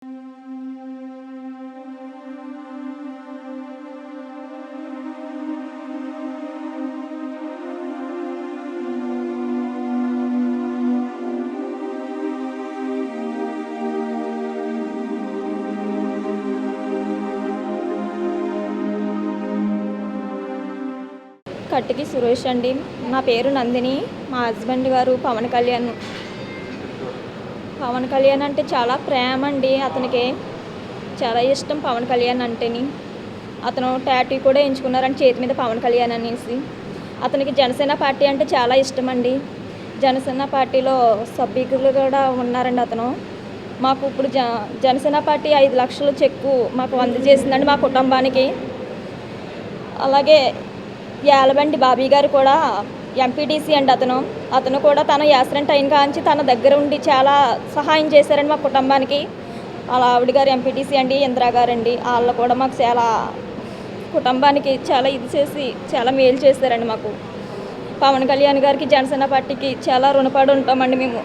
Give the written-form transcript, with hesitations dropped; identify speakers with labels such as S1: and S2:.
S1: కట్టికి సురేష్ అండి. నా పేరు నందిని. మా హస్బెండ్ గారు పవన్ కళ్యాణ్. పవన్ కళ్యాణ్ అంటే చాలా ప్రేమ అండి. అతనికి చాలా ఇష్టం పవన్ కళ్యాణ్ అంటేని. అతను టాటూ కూడా ఎంచుకున్నారండి చేతి మీద పవన్ కళ్యాణ్ అనేసి. అతనికి జనసేన పార్టీ అంటే చాలా ఇష్టం అండి. జనసేన పార్టీలో సభ్యులు కూడా ఉన్నారండి అతను. మాకు ఇప్పుడు జనసేన పార్టీ 5 లక్షల చెక్కు మాకు అందజేసిందండి మా కుటుంబానికి. అలాగే యాలబండి బాబీ గారు కూడా ఎంపీటీసీ అండి అతను కూడా తన యాక్సిడెంట్ అయిన కాంచి తన దగ్గర ఉండి చాలా సహాయం చేశారండి మా కుటుంబానికి. అలా ఆవిడ గారు ఎంపీటీసీ అండి, ఇందిరా గారండి. వాళ్ళు కూడా మాకు చాలా కుటుంబానికి చాలా ఇది చేసి చాలా మేలు చేశారండి మాకు. పవన్ కళ్యాణ్ గారికి జనసేన పార్టీకి చాలా రుణపడి ఉంటామండి మేము.